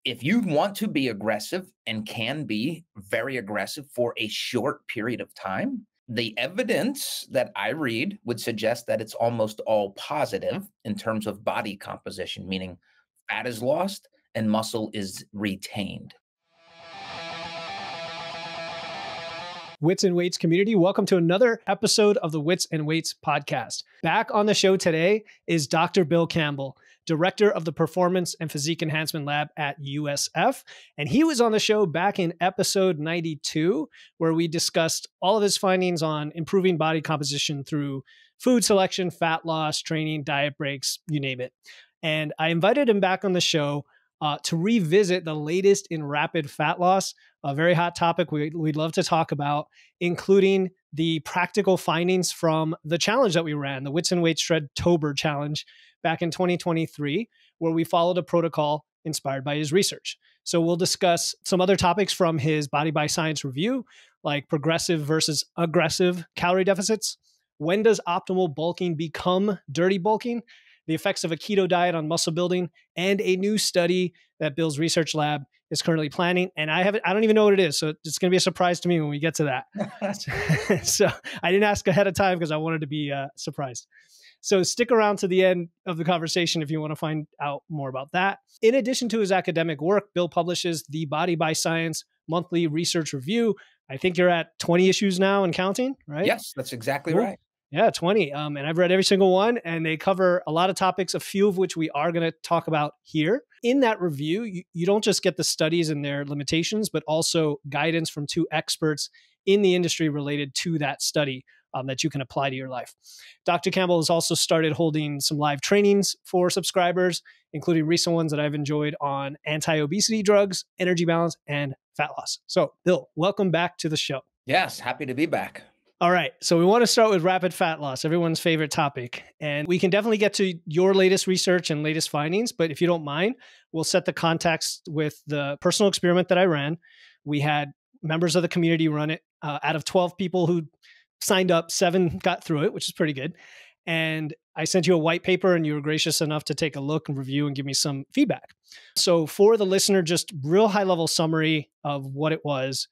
if you want to be aggressive and can be very aggressive for a short period of time, the evidence that I read would suggest that it's almost all positive in terms of body composition, meaning fat is lost and muscle is retained. Wits and Weights community, welcome to another episode of the Wits and Weights podcast. Back on the show today is Dr. Bill Campbell, director of the Performance and Physique Enhancement Lab at USF. And he was on the show back in episode 92, where we discussed all of his findings on improving body composition through food selection, fat loss, training, diet breaks, you name it. And I invited him back on the show to revisit the latest in rapid fat loss, a very hot topic we'd love to talk about, including the practical findings from the challenge that we ran, the Wits and Weights Shred-tober challenge back in 2023, where we followed a protocol inspired by his research. So we'll discuss some other topics from his Body by Science review, like progressive versus aggressive calorie deficits. When does optimal bulking become dirty bulking? The effects of a keto diet on muscle building, and a new study that Bill's research lab is currently planning. And I don't even know what it is. So it's going to be a surprise to me when we get to that. So I didn't ask ahead of time because I wanted to be surprised. So stick around to the end of the conversation if you want to find out more about that. In addition to his academic work, Bill publishes the Body by Science monthly research review. I think you're at 20 issues now and counting, right? Yes, that's exactly right. Yeah, 20. And I've read every single one, and they cover a lot of topics, a few of which we are going to talk about here. In that review, you don't just get the studies and their limitations, but also guidance from two experts in the industry related to that study that you can apply to your life. Dr. Campbell has also started holding some live trainings for subscribers, including recent ones that I've enjoyed on anti-obesity drugs, energy balance, and fat loss. So, Bill, welcome back to the show. Yes, happy to be back. All right. So we want to start with rapid fat loss, everyone's favorite topic. And we can definitely get to your latest research and latest findings. But if you don't mind, we'll set the context with the personal experiment that I ran. We had members of the community run it. Out of 12 people who signed up, 7 got through it, which is pretty good. And I sent you a white paper, and you were gracious enough to take a look and review and give me some feedback. So for the listener, just real high level summary of what it was.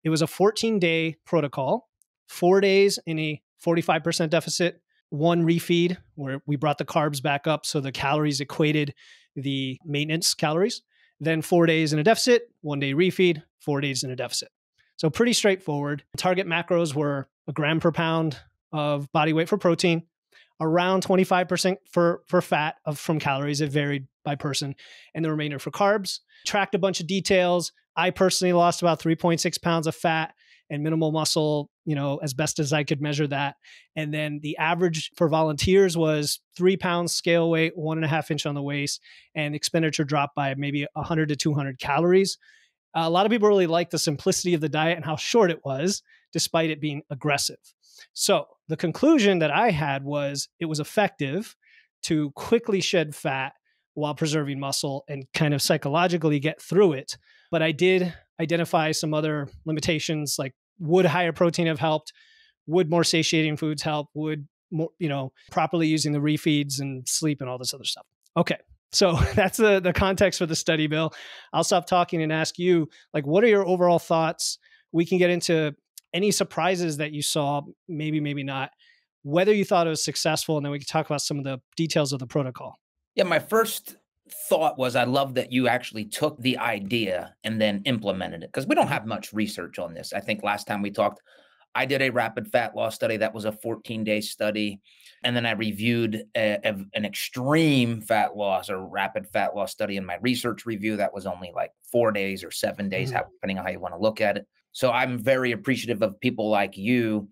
It was a 14-day protocol. 4 days in a 45% deficit, 1 refeed where we brought the carbs back up so the calories equated the maintenance calories. Then 4 days in a deficit, 1 day refeed, 4 days in a deficit. So pretty straightforward. Target macros were a gram per pound of body weight for protein, around 25% for fat from calories. It varied by person, and the remainder for carbs. Tracked a bunch of details. I personally lost about 3.6 pounds of fat and minimal muscle, as best as I could measure that. And then the average for volunteers was 3 pounds scale weight, 1.5 inch on the waist, and expenditure dropped by maybe 100 to 200 calories. A lot of people really liked the simplicity of the diet and how short it was, despite it being aggressive. So the conclusion that I had was it was effective to quickly shed fat while preserving muscle and kind of psychologically get through it. But I did identify some other limitations, like would higher protein have helped? Would more satiating foods help? Would more, properly using the refeeds and sleep and all this other stuff. Okay. So that's the context for the study, Bill. I'll stop talking and ask you, what are your overall thoughts? We can get into any surprises that you saw, maybe not, whether you thought it was successful, and then we can talk about some of the details of the protocol. Yeah, my first thought was I love that you actually took the idea and then implemented it, because we don't have much research on this. I think last time we talked, I did a rapid fat loss study. That was a 14-day study. And then I reviewed an extreme fat loss or rapid fat loss study in my research review. That was only like 4 days or 7 days, depending on how you want to look at it. So I'm very appreciative of people like you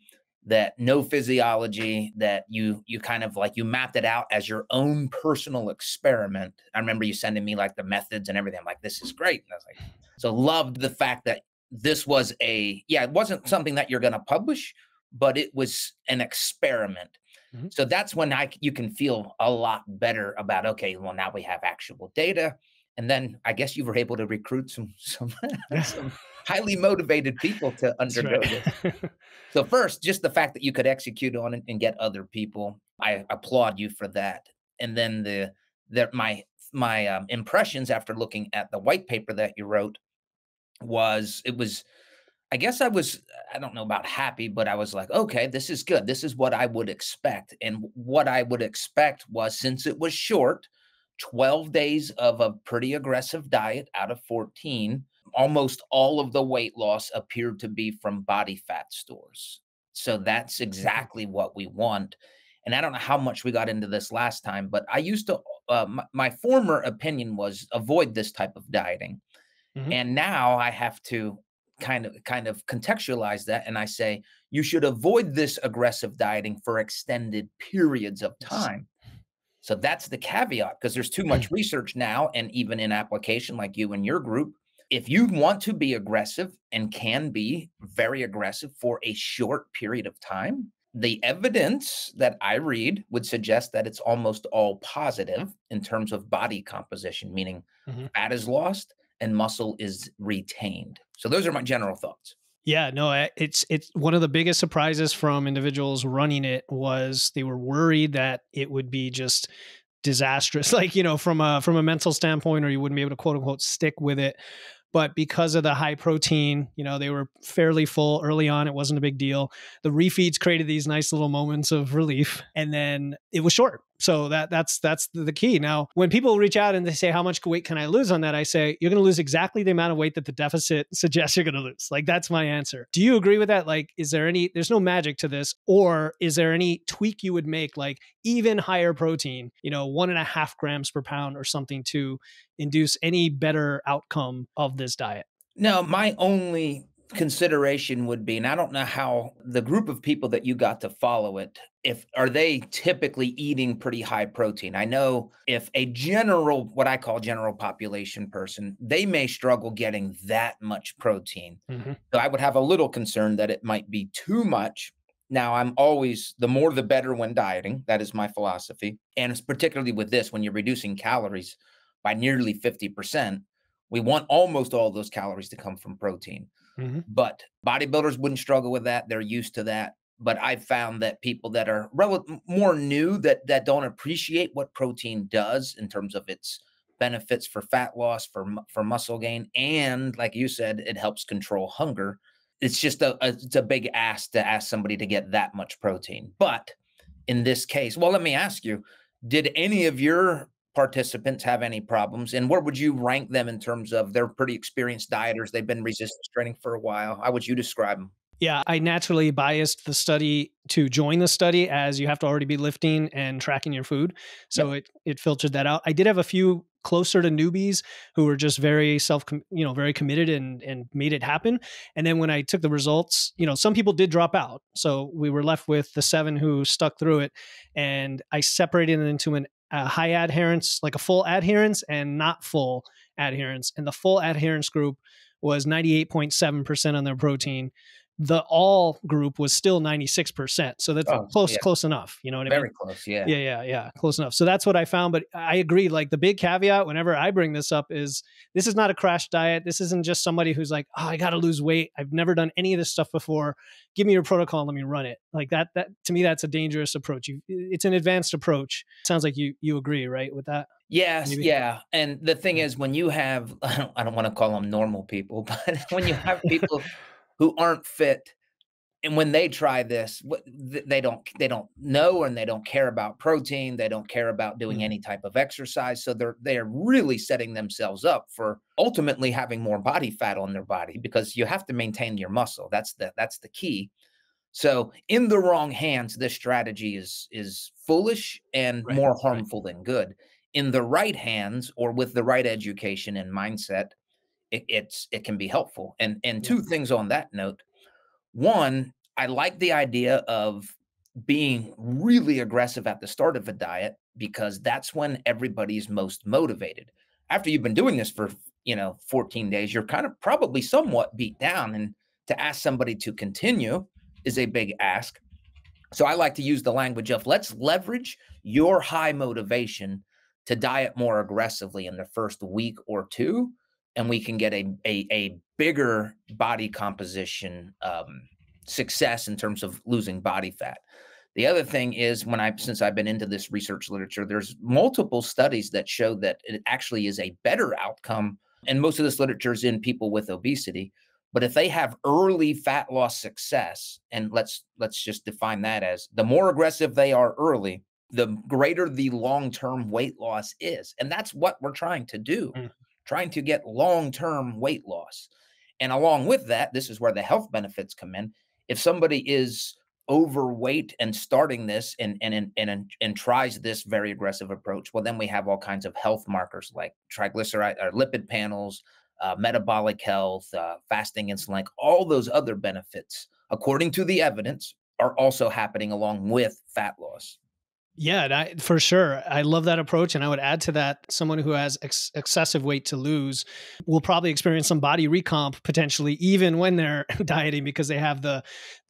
that know physiology, that you kind of you mapped it out as your own personal experiment. I remember you sending me the methods and everything. I'm like, this is great. And I was like, so loved the fact that this was it wasn't something that you're going to publish, but it was an experiment. So that's when you can feel a lot better about, okay, well, now we have actual data. And then I guess you were able to recruit some highly motivated people to undergo this. So first, just the fact that you could execute on it and get other people, I applaud you for that. And then my my impressions after looking at the white paper that you wrote was it was I guess I don't know about happy, but I was like, okay, this is good. This is what I would expect. And what I would expect was, since it was short, 12 days of a pretty aggressive diet out of 14, almost all of the weight loss appeared to be from body fat stores. So that's Mhm. exactly what we want. And I don't know how much we got into this last time, but I used to, my former opinion was avoid this type of dieting, Mhm. and now I have to kind of contextualize that, and I say you should avoid this aggressive dieting for extended periods of Yes. time. So that's the caveat, because there's too much research now, and even in application like you and your group, if you want to be aggressive and can be very aggressive for a short period of time, the evidence that I read would suggest that it's almost all positive in terms of body composition, meaning Mhm. fat is lost and muscle is retained. So those are my general thoughts. Yeah, no, it's one of the biggest surprises from individuals running it was they were worried that it would be just disastrous, like, from a mental standpoint, or you wouldn't be able to quote unquote stick with it. But because of the high protein, they were fairly full early on. It wasn't a big deal. The refeeds created these nice little moments of relief, and then it was short. So that's the key. Now, when people reach out and they say, how much weight can I lose on that? I say, you're going to lose exactly the amount of weight that the deficit suggests you're going to lose. Like, that's my answer. Do you agree with that? Like, there's no magic to this, or is there any tweak you would make, like even higher protein, 1.5 grams per pound or something, to induce any better outcome of this diet? No, my only consideration would be, and I don't know how the group of people that you got to follow it, if are they typically eating pretty high protein? I know if a general, what I call general population person, they may struggle getting that much protein. Hmm. So I would have a little concern that it might be too much. Now, I'm always the more the better when dieting. That is my philosophy. And it's particularly with this, when you're reducing calories by nearly 50%, we want almost all those calories to come from protein. Hmm. But bodybuilders wouldn't struggle with that. They're used to that. But I've found that people that are more new, that don't appreciate what protein does in terms of its benefits for fat loss, for muscle gain, and like you said, it helps control hunger. It's just it's a big ask to ask somebody to get that much protein. But in this case, well, let me ask you, did any of your participants have any problems? And where would you rank them in terms of they're pretty experienced dieters? They've been resistance training for a while. How would you describe them? Yeah, I naturally biased the study to join the study, as you have to already be lifting and tracking your food. So Yep. it filtered that out. I did have a few closer to newbies who were just very very committed and made it happen. And then when I took the results, some people did drop out. So we were left with the 7 who stuck through it, and I separated it into a high adherence, like a full adherence, and not full adherence. And the full adherence group was 98.7% on their protein. The all group was still 96%. So that's Oh, close, yeah, close enough. You know what I mean? very close. Yeah. Yeah, yeah, yeah. Close enough. So that's what I found. But I agree. Like, the big caveat whenever I bring this up is, this is not a crash diet. This isn't just somebody who's like, oh, I got to lose weight. I've never done any of this stuff before. Give me your protocol and let me run it. Like that to me, that's a dangerous approach. It's an advanced approach. Sounds like you agree, right, with that? Yes, Maybe. yeah. And the thing Yeah. is, when you have, I don't want to call them normal people, but when you have people who aren't fit, and when they try this, they don't know, and they don't care about protein. They don't care about doing Mhm. any type of exercise. So they're really setting themselves up for ultimately having more body fat on their body, because you have to maintain your muscle. That's the key. So in the wrong hands, this strategy is foolish and Right. more Right. harmful than good. In the right hands, or with the right education and mindset, it can be helpful. And Yeah. two things on that note. One, I like the idea of being really aggressive at the start of a diet, because that's when everybody's most motivated. After you've been doing this for, 14 days, you're kind of probably somewhat beat down, and to ask somebody to continue is a big ask. So I like to use the language of, let's leverage your high motivation to diet more aggressively in the first week or two, and we can get a bigger body composition success in terms of losing body fat. The other thing is since I've been into this research literature, there's multiple studies that show that it actually is a better outcome. And most of this literature is in people with obesity. But if they have early fat loss success, and let's just define that as the more aggressive they are early, the greater the long-term weight loss is. And that's what we're trying to do, Mm. trying to get long-term weight loss. And along with that, this is where the health benefits come in. If somebody is overweight and starting this and tries this very aggressive approach, well, then we have all kinds of health markers like triglyceride or lipid panels, metabolic health, fasting insulin, like all those other benefits, according to the evidence, are also happening along with fat loss. Yeah, for sure. I love that approach. And I would add to that, someone who has excessive weight to lose will probably experience some body recomp potentially, even when they're dieting, because they have the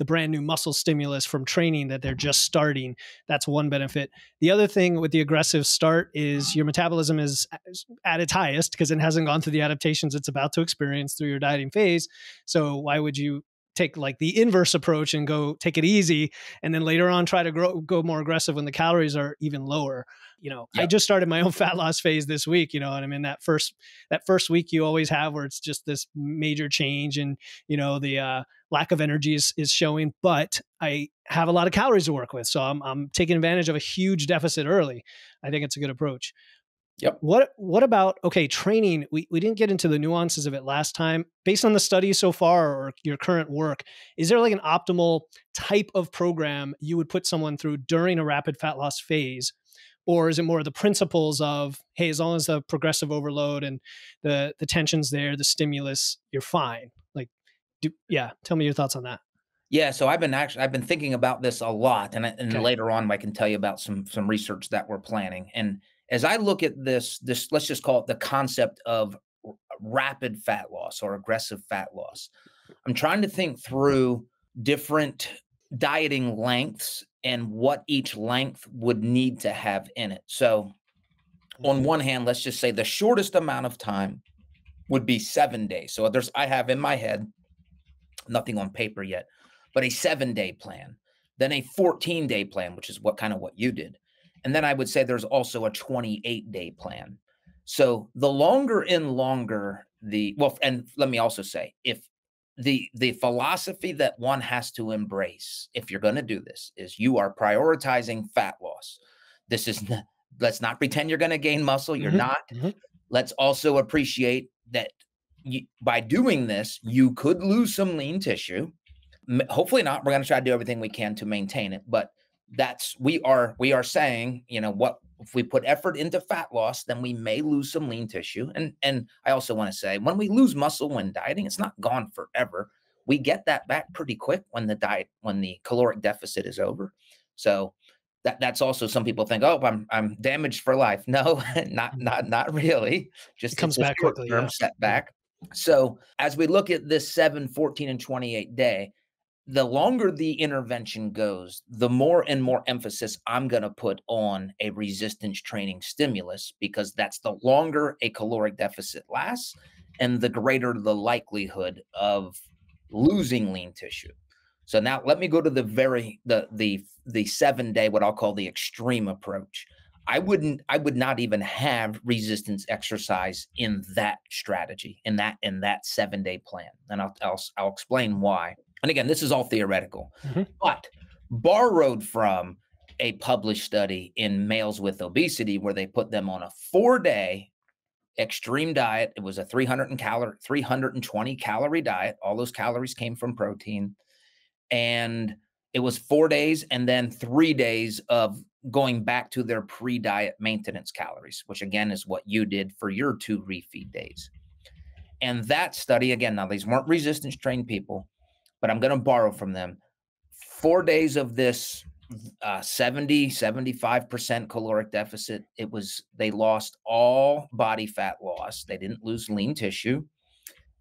brand new muscle stimulus from training that they're just starting. That's one benefit. The other thing with the aggressive start is your metabolism is at its highest because it hasn't gone through the adaptations it's about to experience through your dieting phase. So why would you take like the inverse approach and go take it easy and then later on try to go more aggressive when the calories are even lower? I Yep. just started my own fat loss phase this week, and I'm in that first week you always have where it's just this major change, and the lack of energy is showing, but I have a lot of calories to work with, so I'm taking advantage of a huge deficit early. I think it's a good approach. Yep. What about, okay, training? We didn't get into the nuances of it last time. Based on the studies so far or your current work, is there like an optimal type of program you would put someone through during a rapid fat loss phase? Or is it more the principles of, hey, as long as the progressive overload and the tension's there, the stimulus, you're fine? Like, tell me your thoughts on that. Yeah, so I've been thinking about this a lot, and Okay. later on I can tell you about some research that we're planning. And as I look at this, let's just call it the concept of rapid fat loss or aggressive fat loss. I'm trying to think through different dieting lengths and what each length would need to have in it. So on one hand, let's just say the shortest amount of time would be 7 days. So I have in my head, nothing on paper yet, but a 7-day plan, then a 14-day plan, which is what you did. And then I would say there's also a 28-day plan. So the longer and longer and let me also say, if the philosophy that one has to embrace if you're going to do this is you are prioritizing fat loss. This is not, let's not pretend you're going to gain muscle. You're Mhm, not. mhm. Let's also appreciate that by doing this, you could lose some lean tissue. Hopefully not. We're going to try to do everything we can to maintain it, but we are saying, what if we put effort into fat loss, then we may lose some lean tissue. And I also want to say, when we lose muscle when dieting, it's not gone forever. We get that back pretty quick when the caloric deficit is over. So that's also, some people think, oh, I'm damaged for life. No, not really. It Just comes it's a back short quickly. term Yeah. Yeah. setback. So as we look at this 7, 14, and 28 day, the longer the intervention goes, the more and more emphasis I'm going to put on a resistance training stimulus, because that's the longer a caloric deficit lasts and the greater the likelihood of losing lean tissue. So now let me go to the 7-day, what I'll call the extreme approach. I would not even have resistance exercise in that strategy, in that 7-day plan. And I'll explain why. And again, this is all theoretical, Mhm. but borrowed from a published study in males with obesity where they put them on a 4-day extreme diet. It was a 320 calorie diet. All those calories came from protein. And it was 4 days and then 3 days of going back to their pre-diet maintenance calories, which again is what you did for your 2 refeed days. And that study, again, now these weren't resistance trained people, but I'm going to borrow from them. 4 days of this 75% caloric deficit. They lost all body fat loss. They didn't lose lean tissue.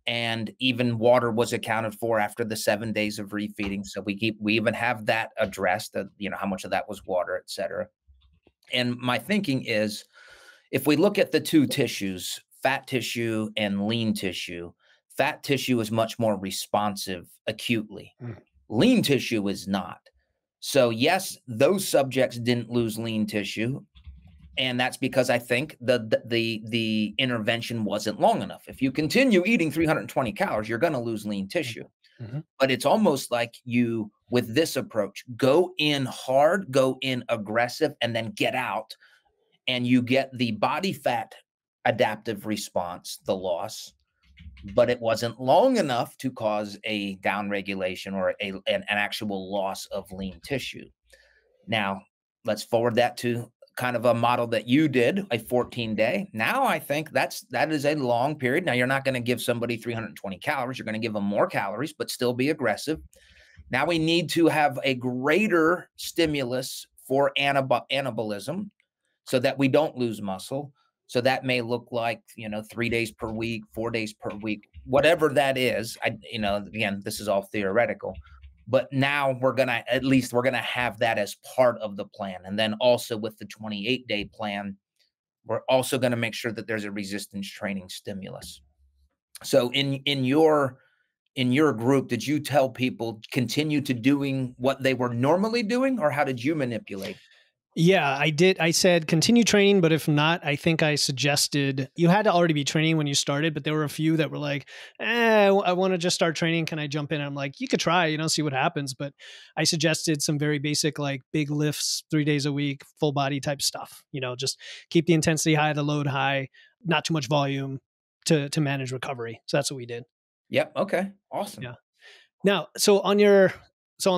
And even water was accounted for after the 7 days of refeeding. So we even have that addressed, how much of that was water, et cetera. And my thinking is, if we look at the two tissues, fat tissue and lean tissue, fat tissue is much more responsive acutely. Mm. Lean tissue is not. So yes, those subjects didn't lose lean tissue, and that's because I think the intervention wasn't long enough. If you continue eating 320 calories, you're going to lose lean tissue. Mhm. But it's almost like you, with this approach, go in hard, go in aggressive, and then get out, and you get the body fat adaptive response, the loss, but it wasn't long enough to cause a downregulation or an actual loss of lean tissue. Now, let's forward that to kind of a model that you did, a 14-day. Now I think that is a long period. Now you're not going to give somebody 320 calories. You're going to give them more calories, but still be aggressive. Now we need to have a greater stimulus for anabolism so that we don't lose muscle. So that may look like, 3 days per week, 4 days per week, whatever that is. Again, this is all theoretical, but now at least we're going to have that as part of the plan. And then also with the 28-day plan, we're also going to make sure that there's a resistance training stimulus. So in your group, did you tell people continue to doing what they were normally doing, or how did you manipulate? Yeah, I did. I said continue training, but if not, I think I suggested you had to already be training when you started, but there were a few that were like, I want to just start training. Can I jump in? And I'm like, you could try, see what happens. But I suggested some very basic, like big lifts, 3 days a week, full body type stuff, just keep the intensity high, the load high, not too much volume to manage recovery. So that's what we did. Yep. Okay. Awesome. Yeah. Now, so on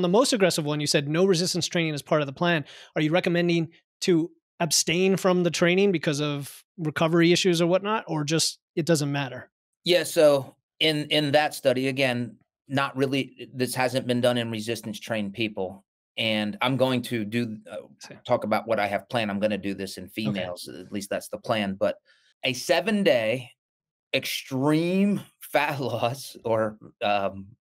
the most aggressive one, you said no resistance training is part of the plan. Are you recommending to abstain from the training because of recovery issues or whatnot, or just it doesn't matter? Yeah. So in that study, again, not really. This hasn't been done in resistance trained people, and I'm going to talk about what I have planned. I'm going to do this in Okay. females. At least that's the plan. But a 7-day extreme fat loss or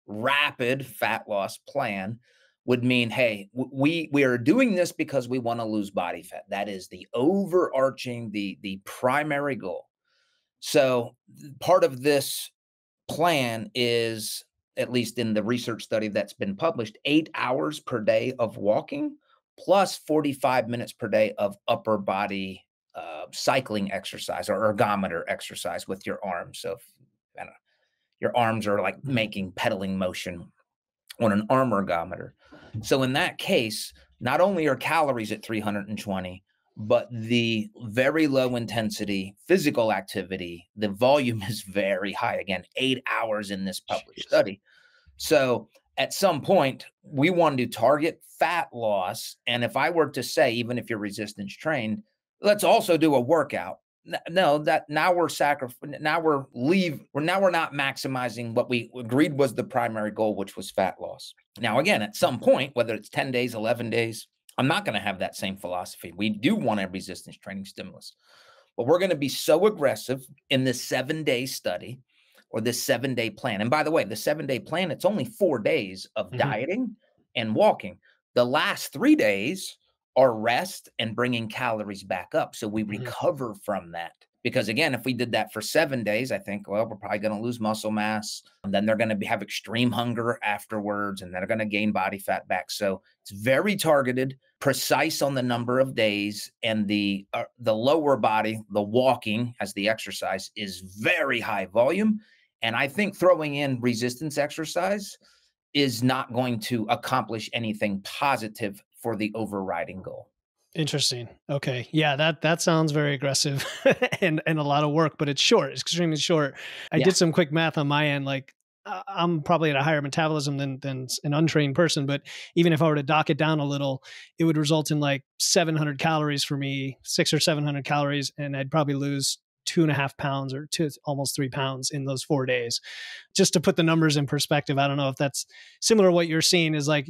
rapid fat loss plan would mean, hey, we are doing this because we want to lose body fat. That is the overarching, the primary goal. So part of this plan is, at least in the research study that's been published, 8 hours per day of walking plus 45 minutes per day of upper body cycling exercise or ergometer exercise with your arms. So I don't know, your arms are like Mhm. making pedaling motion on an arm ergometer. So in that case, not only are calories at 320, but the very low intensity physical activity, the volume is very high. Again, 8 hours in this published Jeez. study. So at some point, we want to target fat loss. And if I were to say, even if you're resistance trained, let's also do a workout. No, that now we're now we're not maximizing what we agreed was the primary goal, which was fat loss. Now, again, at some point, whether it's 10 days, 11 days, I'm not going to have that same philosophy. We do want a resistance training stimulus, but we're going to be so aggressive in this 7-day study or this 7-day plan. And by the way, the 7-day plan, it's only 4 days of Mhm. dieting and walking. The last 3 days are rest and bringing calories back up. So we Mhm. recover from that. Because again, if we did that for 7 days, I think, well, we're probably going to lose muscle mass. And then they're going to have extreme hunger afterwards, and they're going to gain body fat back. So it's very targeted, precise on the number of days, and the lower body, the walking as the exercise, is very high volume. And I think throwing in resistance exercise is not going to accomplish anything positive for the overriding goal. Interesting. Okay. Yeah, that sounds very aggressive and a lot of work, but it's short. It's extremely short. I Yeah. did some quick math on my end. Like I'm probably at a higher metabolism than an untrained person, but even if I were to dock it down a little, it would result in like 700 calories for me, 600 or 700 calories, and I'd probably lose 2.5 pounds or almost 3 pounds in those 4 days. Just to put the numbers in perspective, I don't know if that's similar to what you're seeing. Is like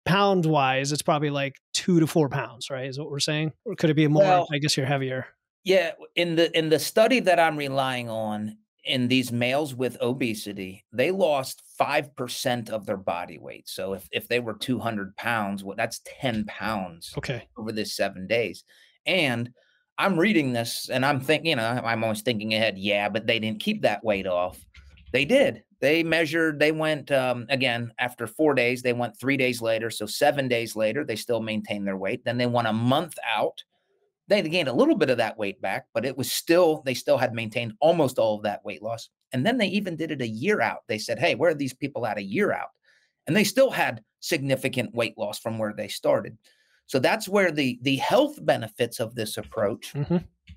pound wise, it's probably like 2 to 4 pounds, right? Is what we're saying, or could it be more? Well, I guess you're heavier. yeah, in the study that I'm relying on, in these males with obesity, they lost 5% of their body weight. So if they were 200 pounds, well, that's 10 pounds Okay. over this 7 days. And I'm reading this and I'm thinking, I'm always thinking ahead, yeah, but they didn't keep that weight off. They did. They measured, they went, again, after 4 days, they went 3 days later. So 7 days later, they still maintained their weight. Then they went a month out. They gained a little bit of that weight back, but it was still, they still had maintained almost all of that weight loss. And then they even did it a year out. They said, hey, where are these people at a year out? And they still had significant weight loss from where they started. So that's where the health benefits of this approach,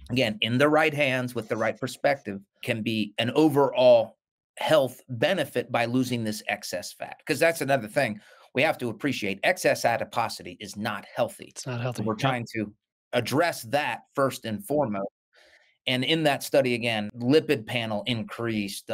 again, in the right hands with the right perspective, can be an overall health benefit by losing this excess fat. Because that's another thing we have to appreciate. Excess adiposity is not healthy. It's not So healthy. we're trying to address that first and foremost. And in that study, again, lipid panel increased,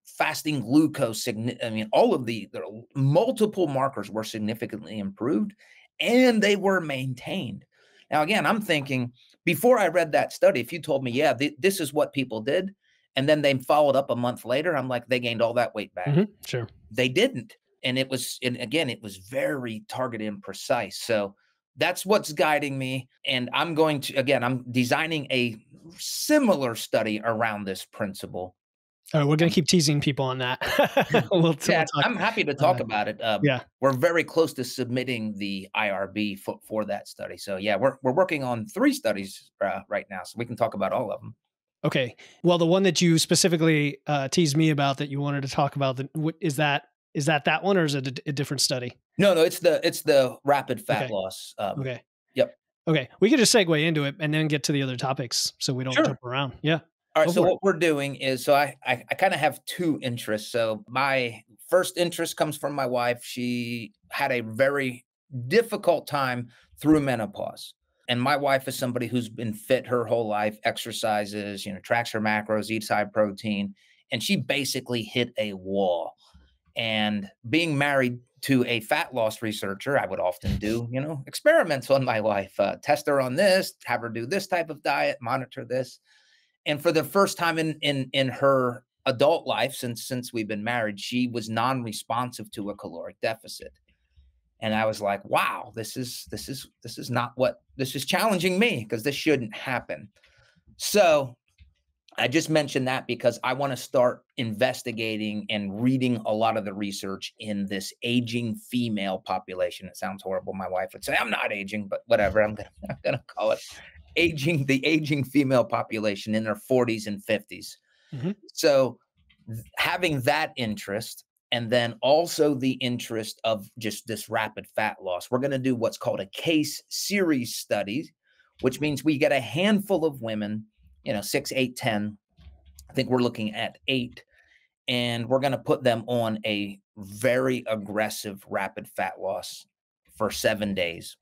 fasting glucose, I mean, all of the multiple markers were significantly improved and they were maintained. Now, again, I'm thinking before I read that study, if you told me, yeah, this is what people did, and then they followed up a month later, I'm like, they gained all that weight back. Sure. They didn't. And it was, and again, it was very targeted and precise. So that's what's guiding me. And I'm going to, again, I'm designing a similar study around this principle. All right, we're going to keep teasing people on that. we'll talk I'm happy to talk about it. Yeah. We're very close to submitting the IRB for that study. So yeah, we're working on 3 studies right now, so we can talk about all of them. Okay. Well, the one that you specifically teased me about that you wanted to talk about, is that one, or is it a different study? No, it's the rapid fat loss. Okay. Yep. Okay. We could just segue into it and then get to the other topics so we don't jump around. Yeah. All right. So what we're doing is, so I kind of have 2 interests. So my first interest comes from my wife. She had a very difficult time through menopause. And my wife is somebody who's been fit her whole life, exercises, tracks her macros, eats high protein, and she basically hit a wall. And being married to a fat loss researcher, I would often do, experiments on my wife, test her on this, have her do this type of diet, monitor this. And for the first time in her adult life, since we've been married, she was non-responsive to a caloric deficit. And I was like, wow, this is challenging me, because this shouldn't happen. So I just mentioned that because I want to start investigating and reading a lot of the research in this aging female population. It sounds horrible. My wife would say I'm not aging, but whatever. I'm gonna call it the aging female population in their 40s and 50s. So having that interest, and then also the interest of just this rapid fat loss, we're going to do what's called a case series study, which means we get a handful of women, 6, 8, 10. I think we're looking at 8. And we're going to put them on a very aggressive rapid fat loss for 7 days.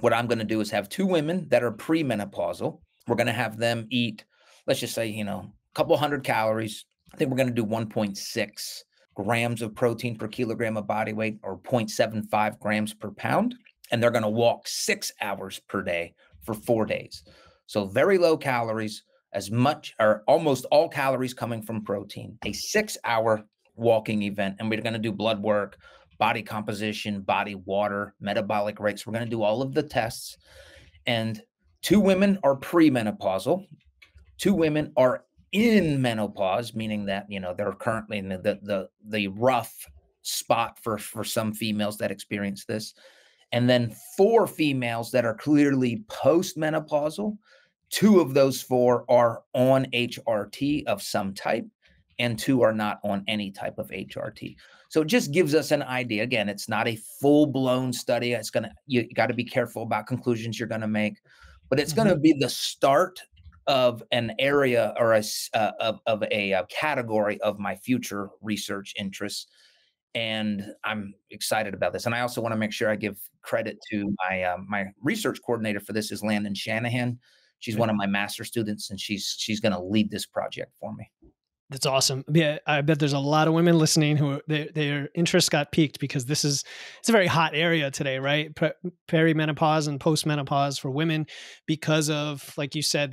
What I'm going to do is have 2 women that are premenopausal. We're going to have them eat, let's just say, a couple hundred calories. I think we're going to do 1.6 grams of protein per kilogram of body weight, or 0.75 grams per pound. And they're going to walk 6 hours per day for 4 days. So very low calories, as much or almost all calories coming from protein, a 6-hour walking event. And we're going to do blood work, body composition, body water, metabolic rates. We're going to do all of the tests. And 2 women are premenopausal. 2 women are in menopause, meaning that, they're currently in the rough spot for some females that experience this. And then 4 females that are clearly postmenopausal. 2 of those 4 are on HRT of some type, and 2 are not on any type of HRT. So it just gives us an idea. Again, it's not a full-blown study. You got to be careful about conclusions you're going to make, but it's going to be the start of an area or a category of my future research interests. And I'm excited about this. And I also want to make sure I give credit to my research coordinator for this is Landon Shanahan. She's one of my master students, and she's going to lead this project for me. That's awesome. Yeah, I bet there's a lot of women listening who their interest got piqued, because it's a very hot area today, right? Perimenopause and postmenopause for women, because of, like you said,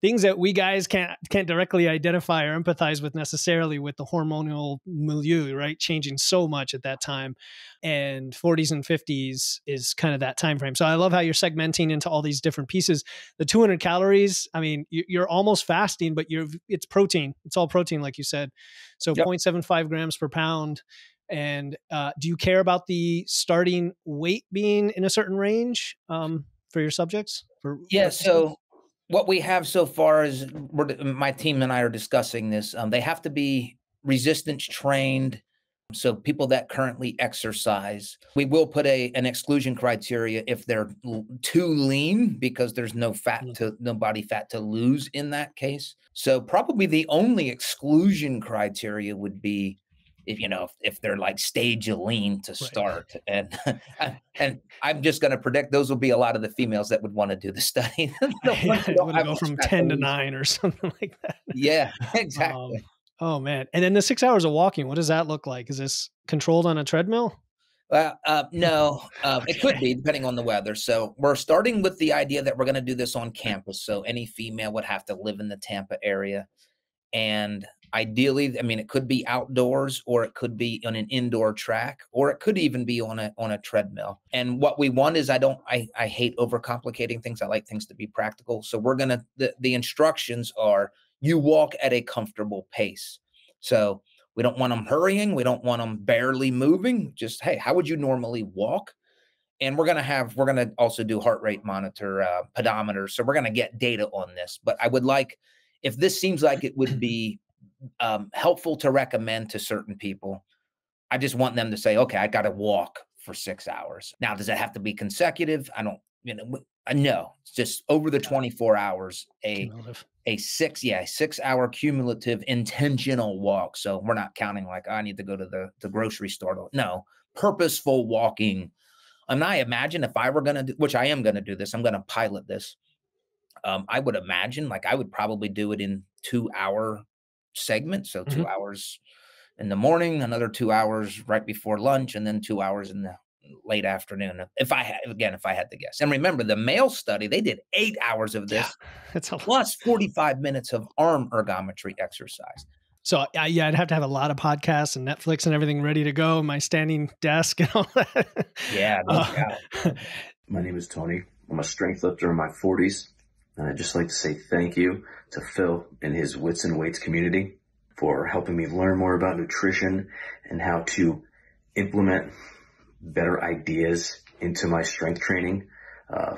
things that we guys can't directly identify or empathize with necessarily, with the hormonal milieu, right? Changing so much at that time. And 40s and 50s is kind of that time frame. So I love how you're segmenting into all these different pieces. The 200 calories, I mean, you're almost fasting, but it's protein. It's all protein, like you said. So Yep. 0.75 grams per pound. And do you care about the starting weight being in a certain range for your subjects? Yeah. So what we have so far is my team and I are discussing this. They have to be resistance trained. So people that currently exercise, we will put an exclusion criteria if they're too lean, because there's no body fat to lose in that case. So probably the only exclusion criteria would be if they're like stage lean to start. Right. And I'm just going to predict those will be a lot of the females that would want to do the study. Want to go from 10 to 9 or something like that. Yeah, exactly. Oh man. And then the 6 hours of walking, what does that look like? Is this controlled on a treadmill? No, it could be depending on the weather. So we're starting with the idea that we're going to do this on campus. So any female would have to live in the Tampa area. And ideally, I mean, it could be outdoors, or it could be on an indoor track, or it could even be on a treadmill. And what we want is, I hate overcomplicating things. I like things to be practical. So the instructions are, you walk at a comfortable pace. So we don't want them hurrying. We don't want them barely moving. Just, hey, how would you normally walk? And we're going to also do heart rate monitor, pedometer. So we're going to get data on this. But I would like, if this seems like it would be helpful to recommend to certain people, I just want them to say, okay, I got to walk for 6 hours. Now, does it have to be consecutive? I don't, no, it's just over the 24 hours, a 6 hour cumulative intentional walk. So we're not counting like, I need to go to the grocery store. No, purposeful walking. And I imagine if I were going to do, which I am going to do this, I'm going to pilot this. I would imagine like I would probably do it in 2-hour segments. So 2 hours in the morning, another 2 hours right before lunch, and then 2 hours in the late afternoon. If I had to guess. And remember, the male study, they did 8 hours of this, plus 45 minutes of arm ergometry exercise. So I'd have to have a lot of podcasts and Netflix and everything ready to go, my standing desk and all that. Yeah. My name is Tony. I'm a strength lifter in my 40s. And I'd just like to say thank you to Phil and his Wits and Weights community for helping me learn more about nutrition and how to implement better ideas into my strength training.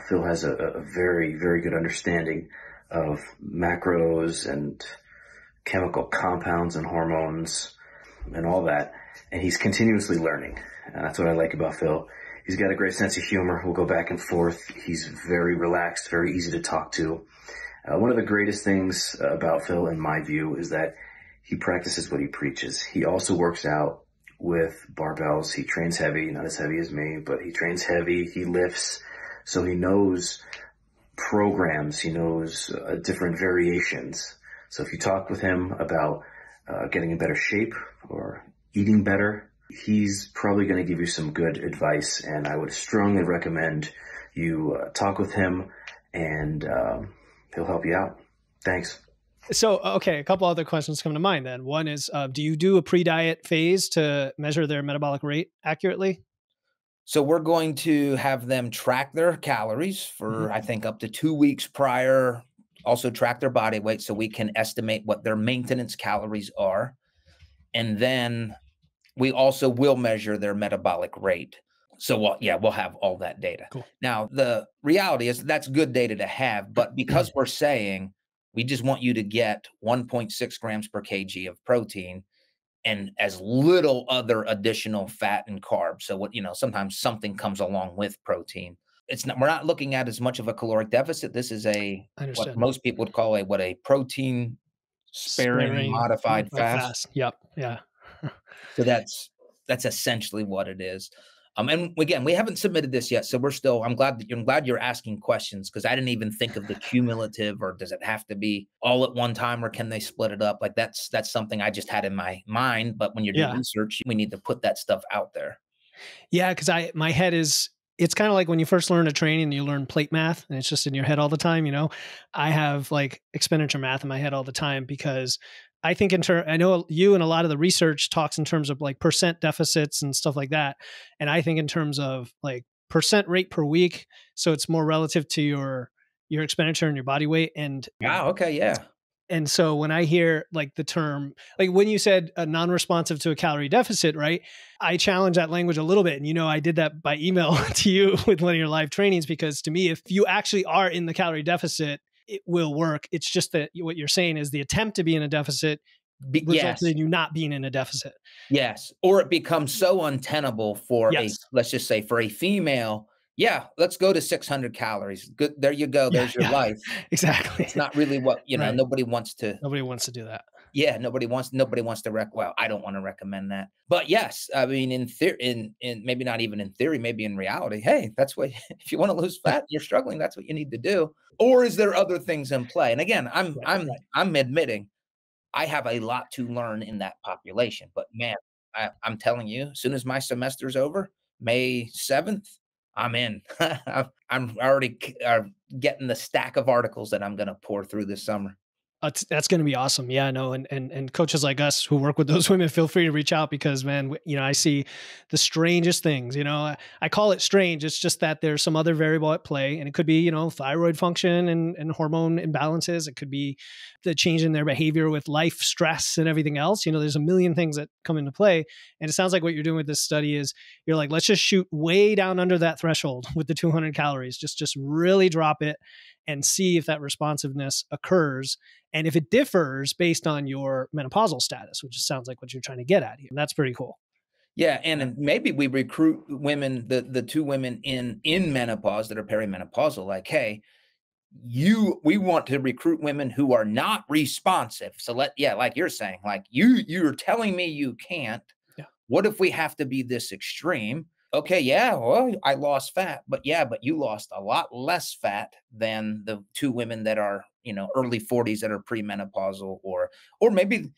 Phil has a very, very good understanding of macros and chemical compounds and hormones and all that. And he's continuously learning. And that's what I like about Phil. He's got a great sense of humor. We'll go back and forth. He's very relaxed, very easy to talk to. One of the greatest things about Phil, in my view, is that he practices what he preaches. He also works out with barbells. He trains heavy, not as heavy as me, but he trains heavy. He lifts. So he knows programs. He knows different variations. So if you talk with him about getting in better shape or eating better, he's probably going to give you some good advice, and I would strongly recommend you talk with him, and he'll help you out. Thanks. So, okay, a couple other questions come to mind then. One is, do you do a pre-diet phase to measure their metabolic rate accurately? So we're going to have them track their calories for, I think, up to 2 weeks prior, also track their body weight so we can estimate what their maintenance calories are. And then we also will measure their metabolic rate. So we'll have all that data. Cool. Now, the reality is that's good data to have, but because we're saying we just want you to get 1.6 grams per kg of protein and as little other additional fat and carbs. So sometimes something comes along with protein. We're not looking at as much of a caloric deficit. This is what most people would call a protein sparing modified fast. Yep. Yeah. So that's essentially what it is. And again, we haven't submitted this yet. So I'm glad you're asking questions, because I didn't even think of the cumulative, or does it have to be all at one time, or can they split it up? Like that's something I just had in my mind. But when you're doing research, we need to put that stuff out there. Yeah. Cause my head is, It's kind of like when you first learn to train and you learn plate math and it's just in your head all the time, I have like expenditure math in my head all the time because I think I know you and a lot of the research talks in terms of like percent deficits and stuff like that. And I think in terms of like percent rate per week. So it's more relative to your expenditure and your body weight. Wow. Okay. Yeah. And so when I hear like the term, like when you said non-responsive to a calorie deficit, right? I challenge that language a little bit. And, I did that by email to you with one of your live trainings, because to me, if you actually are in the calorie deficit, it will work. It's just that what you're saying is the attempt to be in a deficit results Yes. in you not being in a deficit. Yes. Or it becomes so untenable for Yes. let's just say for a female. Yeah. Let's go to 600 calories. Good. There you go. Yeah. There's your Yeah. life. Exactly. It's not really what, Right. nobody wants to. Nobody wants to do that. Yeah, nobody wants to well, I don't want to recommend that. But yes, I mean, in theory, in maybe not even in theory, maybe in reality, hey, that's what if you want to lose Yeah. fat, you're struggling, that's what you need to do. Or is there other things in play? And again, I'm Right. I'm Right. I'm admitting I have a lot to learn in that population. But man, I'm telling you, as soon as my semester's over, May 7th, I'm in. I'm already getting the stack of articles that I'm going to pour through this summer. That's going to be awesome. Yeah, no, and coaches like us who work with those women, feel free to reach out because, man, I see the strangest things. I call it strange. It's just that there's some other variable at play, and it could be thyroid function and hormone imbalances. It could be the change in their behavior with life stress and everything else. There's a million things that come into play, and it sounds like what you're doing with this study is you're like, let's just shoot way down under that threshold with the 200 calories. Just really drop it and see if that responsiveness occurs. And if it differs based on your menopausal status, which sounds like what you're trying to get at here, that's pretty cool. Yeah, and then maybe we recruit women, the two women in menopause that are perimenopausal, like, hey, we want to recruit women who are not responsive. So like you're saying, like you're telling me you can't. Yeah. What if we have to be this extreme? Okay, yeah, well, I lost fat, but you lost a lot less fat than the two women that are, early 40s that are premenopausal, or maybe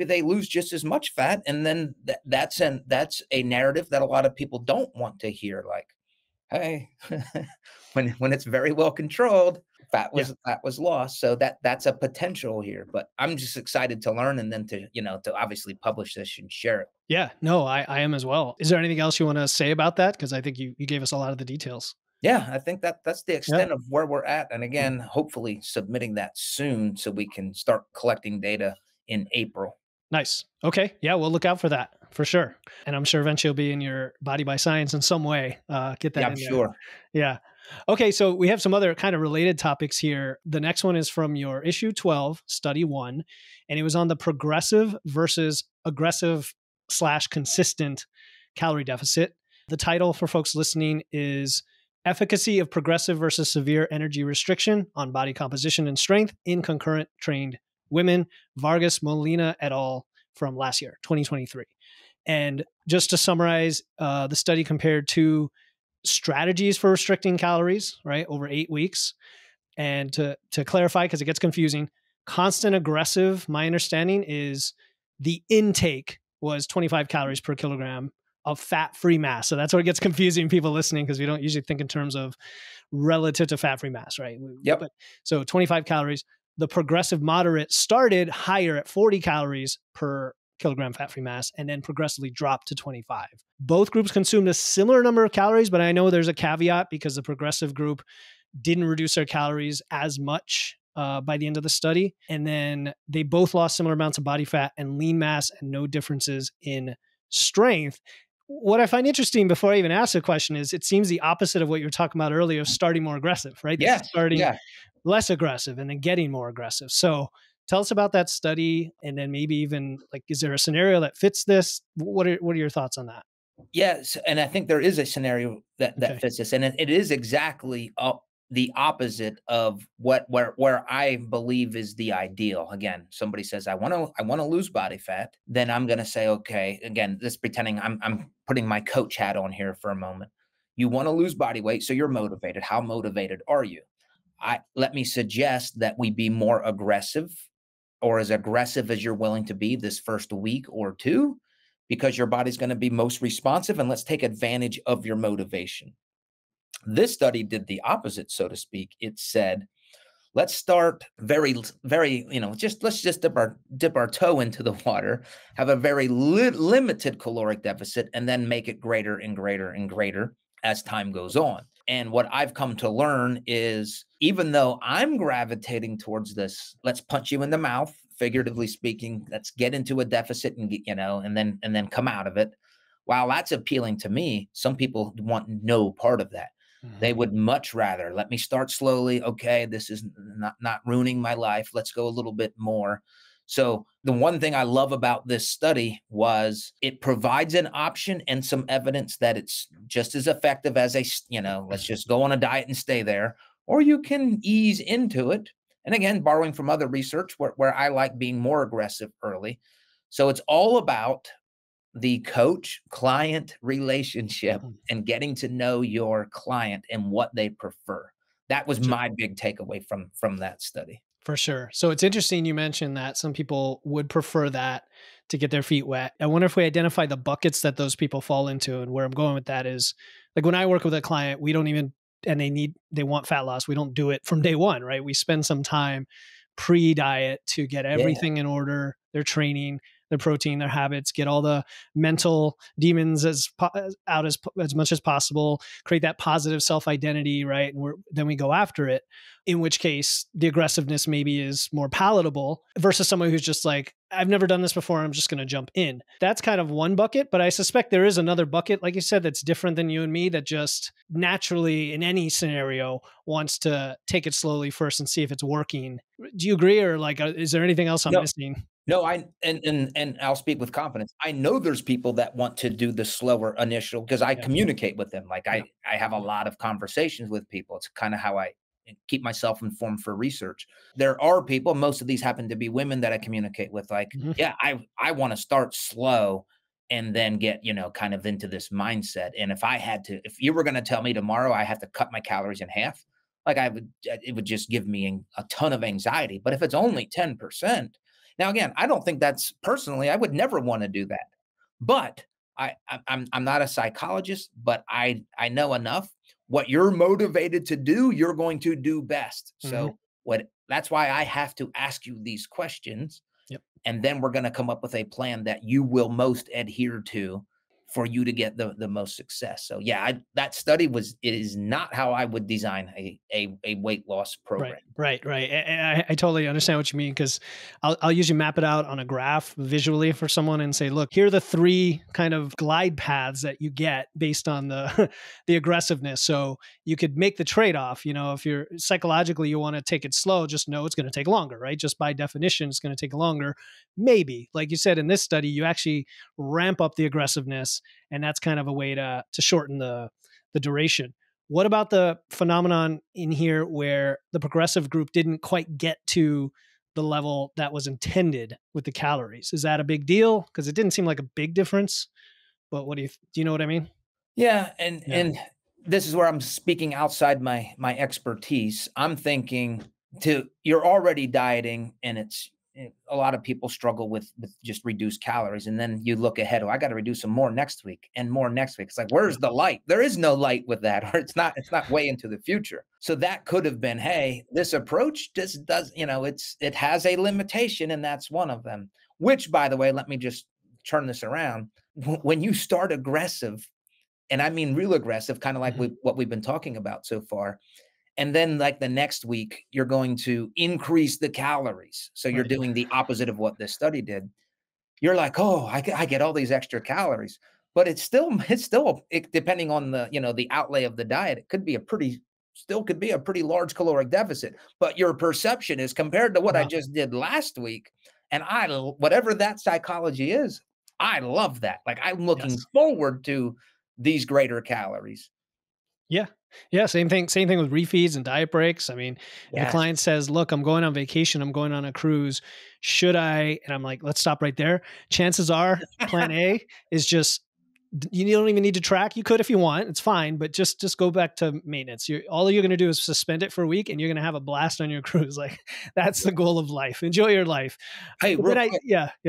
they lose just as much fat, and then that's a narrative that a lot of people don't want to hear. Like, hey, when it's very well controlled, Yeah. fat was lost. So that's a potential here. But I'm just excited to learn, and then to obviously publish this and share it. Yeah. No, I am as well. Is there anything else you want to say about that? Because I think you gave us a lot of the details. Yeah, I think that's the Yeah. extent of where we're at. And again, hopefully submitting that soon so we can start collecting data in April. Nice. Okay. Yeah, we'll look out for that for sure. And I'm sure eventually you'll be in your Body by Science in some way. Get that Yeah, in I'm there. sure. Yeah. Okay. So we have some other kind of related topics here. The next one is from your issue 12, study 1, and it was on the progressive versus aggressive / consistent calorie deficit. The title for folks listening is Efficacy of Progressive versus Severe Energy Restriction on Body Composition and Strength in Concurrent Trained Women, Vargas Molina et al. From last year, 2023. And just to summarize, the study compared two strategies for restricting calories, right, over 8 weeks. And to clarify, because it gets confusing, constant aggressive, my understanding is the intake was 25 calories per kilogram of fat-free mass. So that's where it gets confusing, people listening, because we don't usually think in terms of relative to fat-free mass, right? Yep. So 25 calories. The progressive moderate started higher at 40 calories per kilogram fat-free mass and then progressively dropped to 25. Both groups consumed a similar number of calories, but I know there's a caveat because the progressive group didn't reduce their calories as much by the end of the study. And then they both lost similar amounts of body fat and lean mass and no differences in strength. What I find interesting before I even ask the question is it seems the opposite of what you were talking about earlier of starting more aggressive, right? Yeah. Starting less aggressive and then getting more aggressive. So tell us about that study. And then maybe even like, is there a scenario that fits this? What are your thoughts on that? Yes. And I think there is a scenario that fits this. And it is exactly the opposite of where I believe is the ideal. Again, somebody says, I want to lose body fat. Then I'm going to say, okay, again, this pretending I'm putting my coach hat on here for a moment. You want to lose body weight. So you're motivated. How motivated are you? Let me suggest that we be more aggressive, or as aggressive as you're willing to be this first week or two, because your body's going to be most responsive, and let's take advantage of your motivation. This study did the opposite, so to speak. It said, let's start very, let's just dip our toe into the water, have a very limited caloric deficit, and then make it greater and greater and greater as time goes on. And what I've come to learn is, even though I'm gravitating towards this, let's punch you in the mouth, figuratively speaking, let's get into a deficit and and then come out of it. While that's appealing to me, some people want no part of that. They would much rather let me start slowly. Okay, this is not ruining my life. Let's go a little bit more. So the one thing I love about this study was it provides an option and some evidence that it's just as effective as let's just go on a diet and stay there, or you can ease into it. And again, borrowing from other research where I like being more aggressive early. So it's all about the coach-client relationship and getting to know your client and what they prefer. That was my big takeaway from that study. For sure. So it's interesting you mentioned that some people would prefer that to get their feet wet. I wonder if we identify the buckets that those people fall into. And where I'm going with that is, like, when I work with a client, we don't even, and they want fat loss, we don't do it from day one, right? We spend some time pre-diet to get everything in order, their training, their protein, their habits, get all the mental demons out as much as possible, create that positive self-identity, right? And then we go after it, in which case the aggressiveness maybe is more palatable versus someone who's just like, I've never done this before, I'm just going to jump in. That's kind of one bucket, but I suspect there is another bucket, like you said, that's different than you and me, that just naturally in any scenario wants to take it slowly first and see if it's working. Do you agree? Or like, is there anything else I'm missing? No, and I'll speak with confidence. I know there's people that want to do the slower initial, because I communicate with them. Like I have a lot of conversations with people. It's kind of how I keep myself informed for research. There are people, most of these happen to be women, that I communicate with, like, yeah, I want to start slow and then get, kind of into this mindset. And if you were going to tell me tomorrow I have to cut my calories in half, like it would just give me a ton of anxiety. But if it's only 10%, now, again, I don't think that's, personally, I would never want to do that. But I'm not a psychologist, but I know enough. What you're motivated to do, you're going to do best. So that's why I have to ask you these questions. Yep. And then we're going to come up with a plan that you will most adhere to for you to get the most success. So yeah, that study it is not how I would design a weight loss program. Right. And I totally understand what you mean, because I'll usually map it out on a graph visually for someone and say, look, here are the 3 kind of glide paths that you get based on the aggressiveness. So you could make the trade-off. If you're psychologically, you want to take it slow, just know it's going to take longer, right? Just by definition, it's going to take longer. Maybe, like you said, in this study, you actually ramp up the aggressiveness, and that's kind of a way to shorten the duration. What about the phenomenon in here where the progressive group didn't quite get to the level that was intended with the calories? Is that a big deal? Because it didn't seem like a big difference, but do you know what I mean? Yeah. And this is where I'm speaking outside my expertise. I'm thinking you're already dieting, and a lot of people struggle with just reduced calories. And then you look ahead, I got to reduce some more next week and more next week. It's like, where's the light? There is no light with that, or it's not way into the future. So that could have been, hey, this approach just does, it has a limitation, and that's one of them, which, by the way, let me just turn this around. When you start aggressive, and I mean real aggressive, kind of like what we've been talking about so far, and then like the next week, you're going to increase the calories. So you're doing the opposite of what this study did. You're like, oh, I get all these extra calories, but it's still depending on the outlay of the diet, it could be a pretty large caloric deficit. But your perception is, compared to what I just did last week, and whatever that psychology is, I love that. Like, I'm looking forward to these greater calories. Yeah. Same thing with refeeds and diet breaks. I mean, if a client says, look, I'm going on vacation, I'm going on a cruise, should I? And I'm like, let's stop right there. Chances are plan A is just, you don't even need to track. You could if you want, it's fine, but just go back to maintenance. All you're going to do is suspend it for a week, and you're going to have a blast on your cruise. Like, that's the goal of life. Enjoy your life. Hey,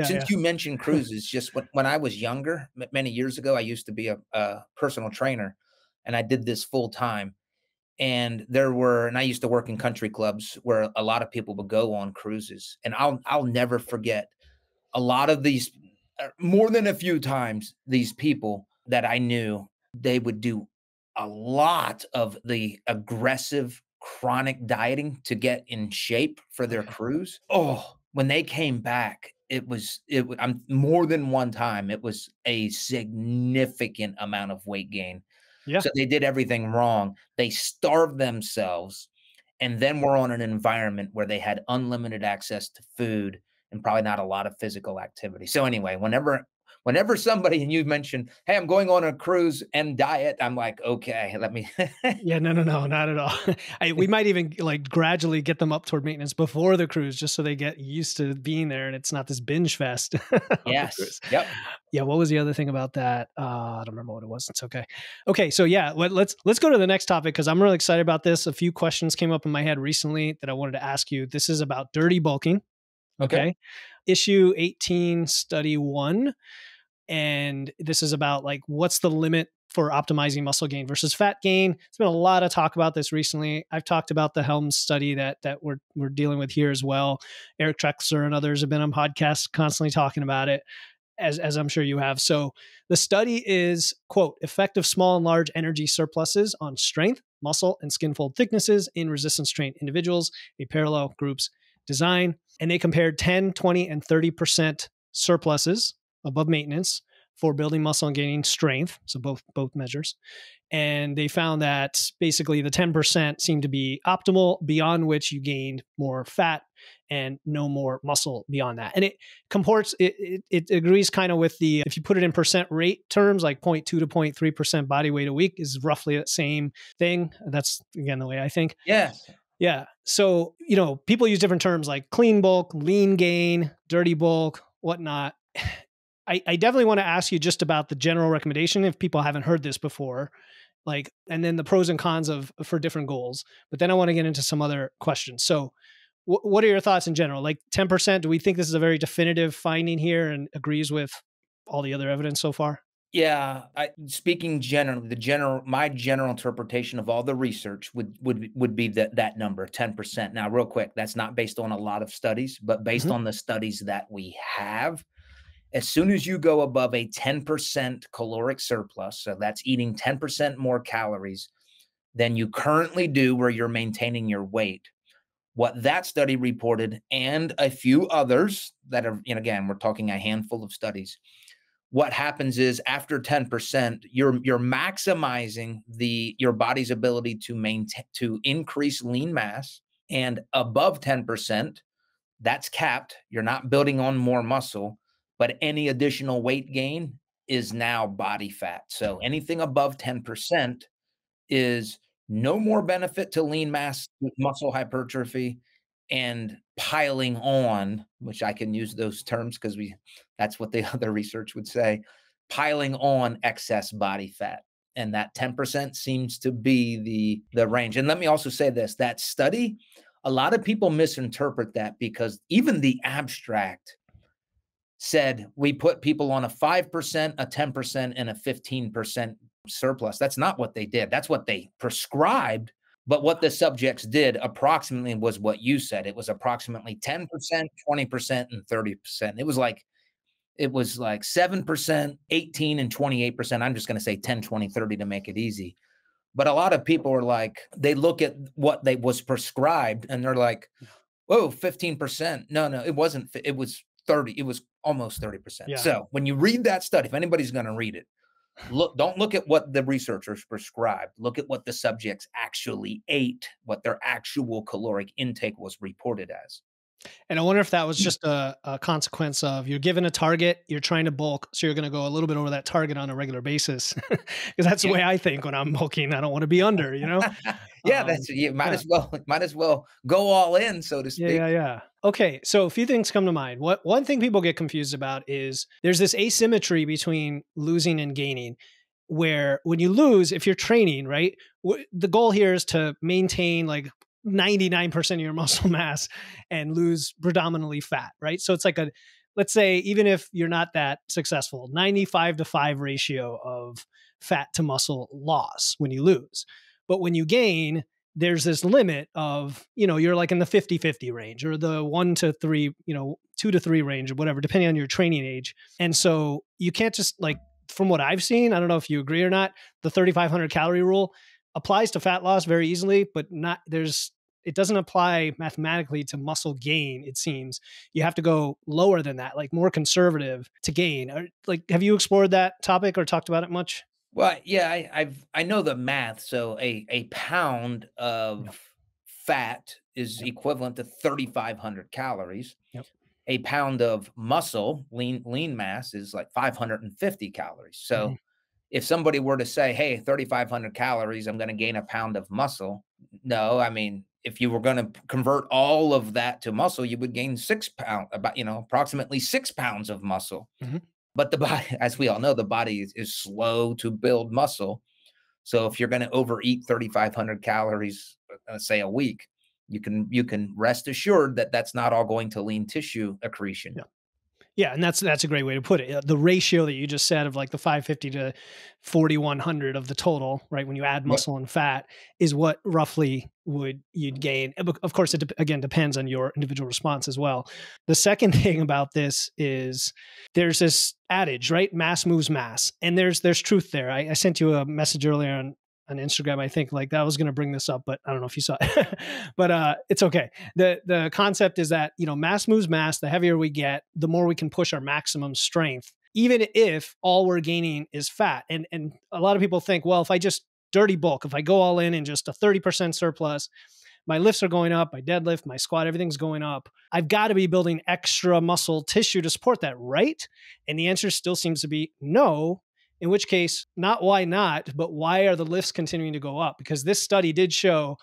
since you mentioned cruises, just when I was younger, many years ago, I used to be a personal trainer, and I did this full time. And and I used to work in country clubs where a lot of people would go on cruises. And I'll never forget a lot of these, more than a few times, these people that I knew, they would do a lot of the aggressive chronic dieting to get in shape for their Okay. cruise. Oh, when they came back, I'm more than one time, it was a significant amount of weight gain. Yeah. So they did everything wrong. They starved themselves and then were on an environment where they had unlimited access to food and probably not a lot of physical activity. So anyway, whenever somebody and you mention, "Hey, I'm going on a cruise and diet," I'm like, "Okay, let me." Yeah, no, no, no, not at all. We might even like gradually get them up toward maintenance before the cruise, just so they get used to being there and it's not this binge fest on the Yes. cruise. Yep. Yeah, what was the other thing about that? I don't remember what it was. It's okay. Okay, so yeah, let's go to the next topic because I'm really excited about this. A few questions came up in my head recently that I wanted to ask you. This is about dirty bulking. Okay. Okay, issue 18, study 1. And this is about like what's the limit for optimizing muscle gain versus fat gain. There's been a lot of talk about this recently. I've talked about the Helms study that we're dealing with here as well. Eric Trexler and others have been on podcasts constantly talking about it, as I'm sure you have. So the study is, quote, effective small and large energy surpluses on strength, muscle, and skin fold thicknesses in resistance trained individuals, a parallel groups design. And they compared 10, 20, and 30% surpluses above maintenance for building muscle and gaining strength. So both measures. And they found that basically the 10% seemed to be optimal, beyond which you gained more fat and no more muscle beyond that. And it comports, it agrees kind of with the, if you put it in percent rate terms, like 0.2 to 0.3% body weight a week is roughly the same thing. That's again, the way I think. Yes. Yeah. So, people use different terms like clean bulk, lean gain, dirty bulk, whatnot. I definitely want to ask you just about the general recommendation if people haven't heard this before, like, and then the pros and cons for different goals. But then I want to get into some other questions. So what are your thoughts in general? Like 10%, do we think this is a very definitive finding here and agrees with all the other evidence so far? Yeah, speaking generally, my general interpretation of all the research would be that number, 10%. Now, real quick, that's not based on a lot of studies, but based Mhm. on the studies that we have, as soon as you go above a 10% caloric surplus, so that's eating 10% more calories than you currently do where you're maintaining your weight. What that study reported, and a few others that are, again, we're talking a handful of studies. What happens is after 10%, you're maximizing your body's ability to increase lean mass, and above 10%, that's capped. You're not building on more muscle, but any additional weight gain is now body fat. So anything above 10% is no more benefit to lean mass with muscle hypertrophy and piling on, which I can use those terms because that's what the other research would say, piling on excess body fat. And that 10% seems to be the range. And let me also say this, that study, a lot of people misinterpret that because even the abstract said we put people on a 5%, a 10%, and a 15% surplus. That's not what they did. That's what they prescribed. But what the subjects did approximately was what you said. It was approximately 10%, 20%, and 30%. It was like 7%, 18, and 28%. I'm just going to say 10, 20, 30 to make it easy. But a lot of people are like, they look at what they was prescribed and they're like, whoa, 15%. No, it wasn't. It was 30. It was almost 30%. Yeah. So when you read that study, if anybody's going to read it, don't look at what the researchers prescribed. Look at what the subjects actually ate, what their actual caloric intake was reported as. And I wonder if that was just a consequence of you're given a target, you're trying to bulk, so you're going to go a little bit over that target on a regular basis. Because that's the way I think when I'm bulking. I don't want to be under, Yeah, you might as well go all in, so to speak. Yeah. Okay, so a few things come to mind. One thing people get confused about is there's this asymmetry between losing and gaining, where when you lose, if you're training, right, the goal here is to maintain like 99% of your muscle mass and lose predominantly fat, right? So it's like let's say, even if you're not that successful, 95 to 5 ratio of fat to muscle loss when you lose. But when you gain, there's this limit of, you're like in the 50-50 range or the 1 to 3, 2 to 3 range or whatever, depending on your training age. And so you can't just like, from what I've seen, I don't know if you agree or not, the 3,500 calorie rule applies to fat loss very easily, but it doesn't apply mathematically to muscle gain. It seems you have to go lower than that, like more conservative to gain. Have you explored that topic or talked about it much? Well, yeah, I know the math. So a pound Yeah. of fat is Yep. equivalent to 3,500 calories. Yep. A pound of muscle, lean mass, is like 550 calories. Mhm. So if somebody were to say, "Hey, 3,500 calories, I'm going to gain a pound of muscle," no, I mean, if you were going to convert all of that to muscle, you would gain 6 pounds, approximately 6 pounds of muscle. Mhm. But the body, as we all know, the body is slow to build muscle. So if you're going to overeat 3,500 calories, say a week, you can rest assured that that's not all going to lean tissue accretion. Yeah. Yeah, and that's a great way to put it. The ratio that you just said of like the 550 to 4,100 of the total, right? When you add Yep. muscle and fat, is what roughly you'd gain. Of course, it again depends on your individual response as well. The second thing about this is there's this adage, right? Mass moves mass, and there's truth there. I sent you a message earlier on Instagram. I think like that I was going to bring this up, but I don't know if you saw it. But it's okay. The concept is that, mass moves mass. The heavier we get, the more we can push our maximum strength, even if all we're gaining is fat. And a lot of people think, well, if I just dirty bulk, if I go all in just a 30% surplus, my lifts are going up, my deadlift, my squat, everything's going up. I've got to be building extra muscle tissue to support that, right? And the answer still seems to be no. In which case, not why not, but why are the lifts continuing to go up? Because this study did show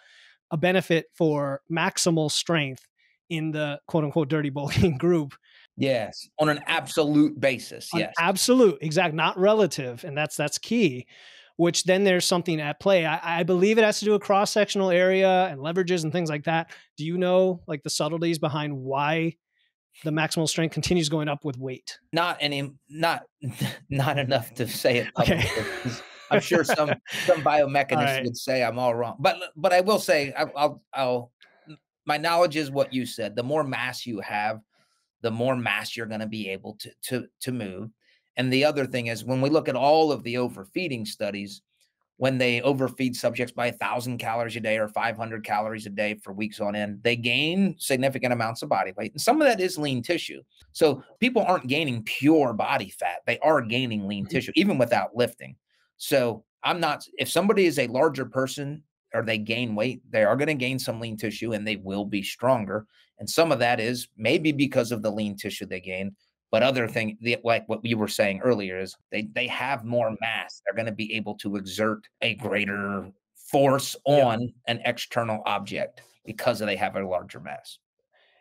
a benefit for maximal strength in the quote unquote dirty bulking group. Yes, on an absolute basis. On Yes. absolute, exact, not relative. And that's key, which then there's something at play. I believe it has to do with cross-sectional area and leverages and things like that. Do you know like the subtleties behind why the maximal strength continues going up with weight? Not any, not not enough to say it Okay. publicly. 'Cause I'm sure some All biomechanists right. would say I'm all wrong. But I will say I'll my knowledge is what you said. The more mass you have, the more mass you're going to be able to move. And the other thing is when we look at all of the overfeeding studies, when they overfeed subjects by 1,000 calories a day or 500 calories a day for weeks on end, they gain significant amounts of body weight. And some of that is lean tissue. So people aren't gaining pure body fat. They are gaining lean Mhm. tissue, even without lifting. So I'm not, if somebody is a larger person or they gain weight, they are going to gain some lean tissue and they will be stronger. And some of that is maybe because of the lean tissue they gain. But other thing, like what we were saying earlier, is they have more mass. They're going to be able to exert a greater force Yeah. on an external object because they have a larger mass.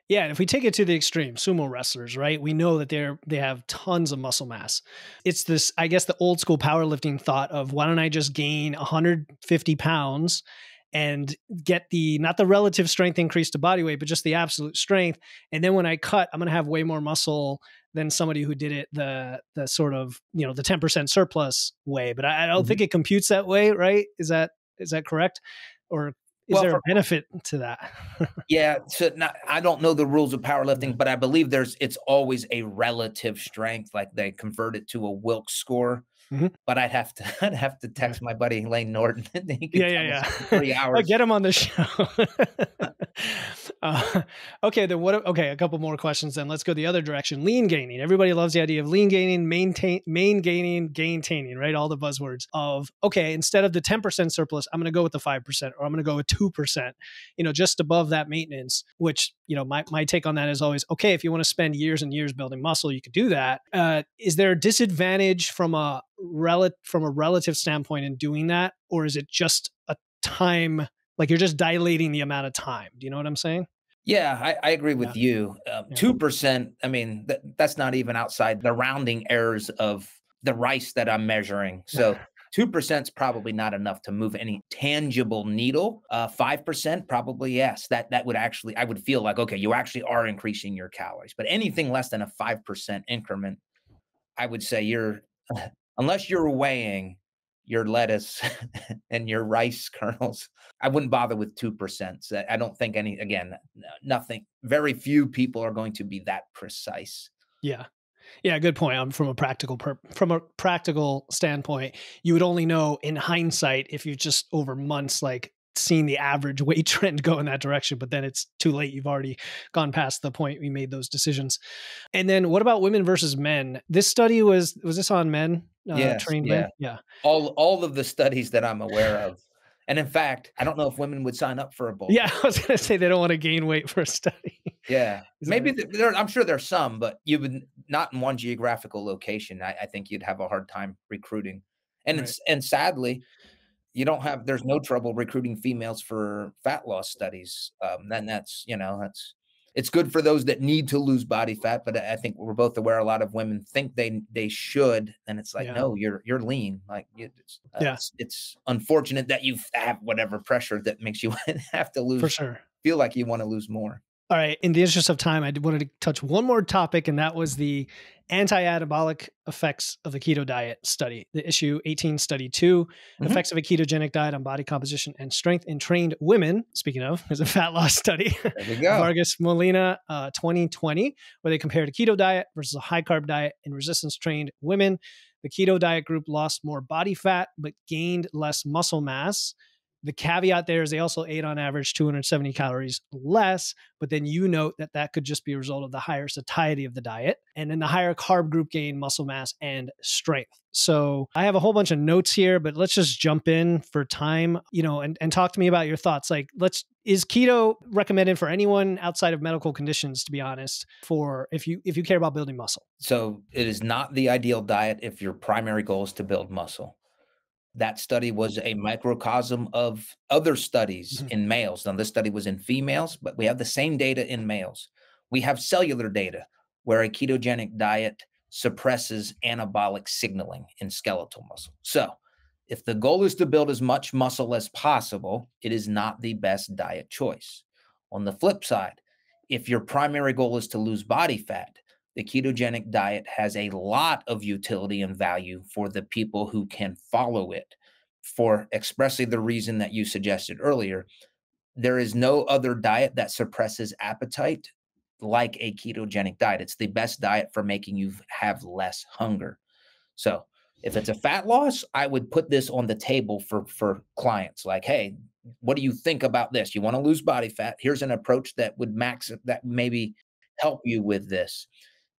Yeah, and if we take it to the extreme, sumo wrestlers, right? We know that they have tons of muscle mass. It's this, I guess, the old school powerlifting thought of why don't I just gain 150 pounds and get the not the relative strength increase to body weight, but just the absolute strength. And then when I cut, I'm going to have way more muscle than somebody who did it the sort of the 10% surplus way. But I don't Mhm. think it computes that way, right? Is that correct, or is Well, there a for benefit to that? yeah, so not, I don't know the rules of Yeah. powerlifting, but I believe it's always a relative strength, like they convert it to a Wilks score. Mhm. But I'd have to Okay. text my buddy Lane Norton, and he could Yeah, tell us in yeah, 3 yeah. hours. Get him on the show. Okay, then what? Okay, a couple more questions. Then let's go the other direction. Lean gaining. Everybody loves the idea of lean gaining, main gaining, gaintaining. Right, all the buzzwords of okay. Instead of the 10% surplus, I'm going to go with the 5%, or I'm going to go with 2%. Just above that maintenance. Which my take on that is always okay. If you want to spend years and years building muscle, you could do that. Is there a disadvantage from a relative standpoint in doing that, or is it just a time, like you're just dilating the amount of time? Do you know what I'm saying? Yeah, I agree Yeah, with you. yeah, 2%, I mean, that's not even outside the rounding errors of the rice that I'm measuring. So 2% is probably not enough to move any tangible needle. 5% probably yes. That would actually, I would feel like, okay, you actually are increasing your calories. But anything less than a 5% increment, I would say you're unless you're weighing your lettuce and your rice kernels. I wouldn't bother with 2%. So I don't think nothing, very few people are going to be that precise. Yeah. Yeah, good point. From a practical standpoint, you would only know in hindsight if you just over months like seen the average weight trend go in that direction, but then it's too late. You've already gone past the point we made those decisions. And then what about women versus men? This study was this on men, Yes, trained men? yeah. Yeah. All of the studies that I'm aware of. And in fact, I don't know if women would sign up for a bulk. Yeah, I was going to say they don't want to gain weight for a study. Yeah, Is maybe that- there. I'm sure there's some, but you would not in one geographical location. I think you'd have a hard time recruiting, and Right. and sadly, there's no trouble recruiting females for fat loss studies. Then it's good for those that need to lose body fat, but I think we're both aware a lot of women think they should, and it's like, Yeah. no, you're lean. Like Yeah. it's unfortunate that you have whatever pressure that makes you have to lose. For sure. Feel like you want to lose more. All right. In the interest of time, I wanted to touch one more topic, and that was the anti-anabolic effects of the keto diet study, the issue 18 study 2, effects of a ketogenic diet on body composition and strength in trained women. Speaking of, there's a fat loss study, There we go. Vargas Molina, 2020, where they compared a keto diet versus a high carb diet in resistance trained women. The keto diet group lost more body fat, but gained less muscle mass. The caveat there is they also ate on average 270 calories less, but then you note that that could just be a result of the higher satiety of the diet. And then the higher carb group gained muscle mass and strength. So I have a whole bunch of notes here, but let's just jump in for time, and talk to me about your thoughts. Like, is keto recommended for anyone outside of medical conditions, to be honest, for if you care about building muscle? So it is not the ideal diet if your primary goal is to build muscle. That study was a microcosm of other studies in males. Now, this study was in females, but we have the same data in males. We have cellular data where a ketogenic diet suppresses anabolic signaling in skeletal muscle. So if the goal is to build as much muscle as possible, it is not the best diet choice. On the flip side, if your primary goal is to lose body fat, the ketogenic diet has a lot of utility and value for the people who can follow it for expressly the reason that you suggested earlier. There is no other diet that suppresses appetite like a ketogenic diet. It's the best diet for making you have less hunger. So if it's a fat loss, I would put this on the table for clients like, hey, what do you think about this? You want to lose body fat? Here's an approach that would that maybe help you with this.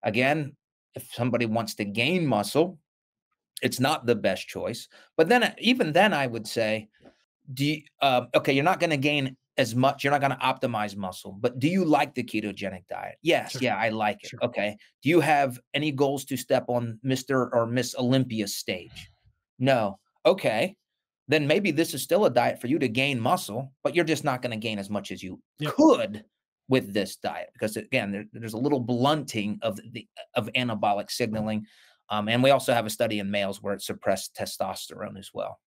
Again, if somebody wants to gain muscle, it's not the best choice. But then, even then, I would say, okay, you're not going to gain as much. You're not going to optimize muscle. But do you like the ketogenic diet? Yes. Sure. Yeah, I like it. Sure. Okay. Do you have any goals to step on Mr. or Miss Olympia stage? No. Okay. Then maybe this is still a diet for you to gain muscle, but you're just not going to gain as much as you could with this diet, because again, there's a little blunting of anabolic signaling. And we also have a study in males where it suppressed testosterone as well.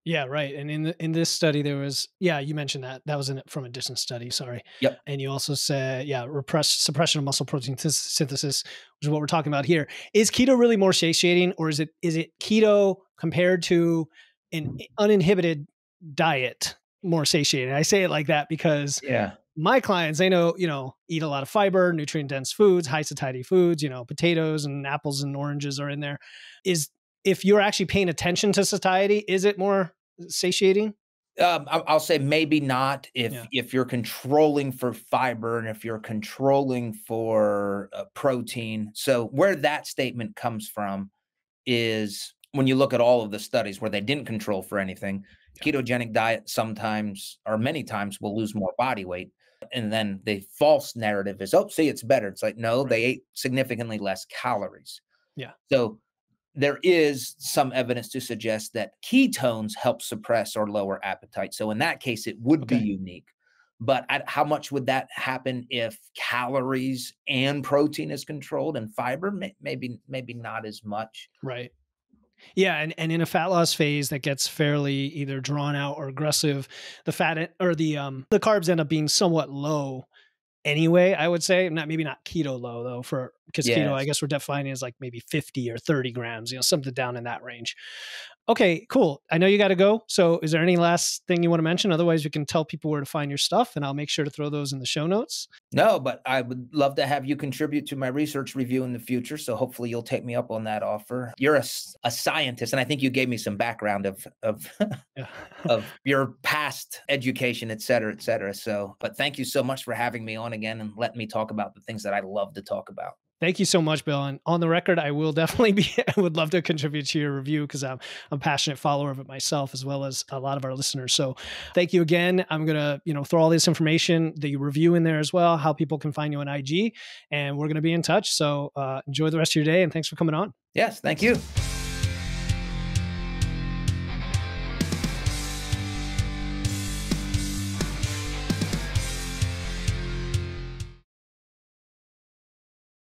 Yeah, right. And in this study, there was, you mentioned that was from a distant study. Sorry. Yep. And you also said, suppression of muscle protein synthesis, which is what we're talking about here. Is keto really more satiating, or is it keto compared to an uninhibited diet more satiating? I say it like that because my clients, they know, eat a lot of fiber, nutrient dense foods, high satiety foods, potatoes and apples and oranges are in there. If you're actually paying attention to satiety, is it more satiating? I'll say maybe not if you're controlling for fiber and if you're controlling for protein. So where that statement comes from is when you look at all of the studies where they didn't control for anything, ketogenic diet sometimes or many times will lose more body weight. And then the false narrative is, oh, see, it's better. It's like, no, they ate significantly less calories. Yeah. So there is some evidence to suggest that ketones help suppress or lower appetite. So in that case, it would be unique. But how much would that happen if calories and protein is controlled and fiber? Maybe not as much. Right. Yeah, and in a fat loss phase that gets fairly either drawn out or aggressive, the fat or the carbs end up being somewhat low anyway, I would say. Maybe not keto low though, because keto, I guess we're defining as like maybe 50 or 30 grams, something down in that range. Okay, cool. I know you got to go. So is there any last thing you want to mention? Otherwise, we can tell people where to find your stuff, and I'll make sure to throw those in the show notes. No, but I would love to have you contribute to my research review in the future. So hopefully you'll take me up on that offer. You're a scientist, and I think you gave me some background of Yeah. of your past education, et cetera, et cetera. So, but thank you so much for having me on again and letting me talk about the things that I love to talk about. Thank you so much, Bill. And on the record, I will definitely be, I would love to contribute to your review because I'm a passionate follower of it myself, as well as a lot of our listeners. So thank you again. I'm going to, throw all this information, the review in there as well, how people can find you on IG, and we're going to be in touch. So enjoy the rest of your day, and thanks for coming on. Yes, thank you.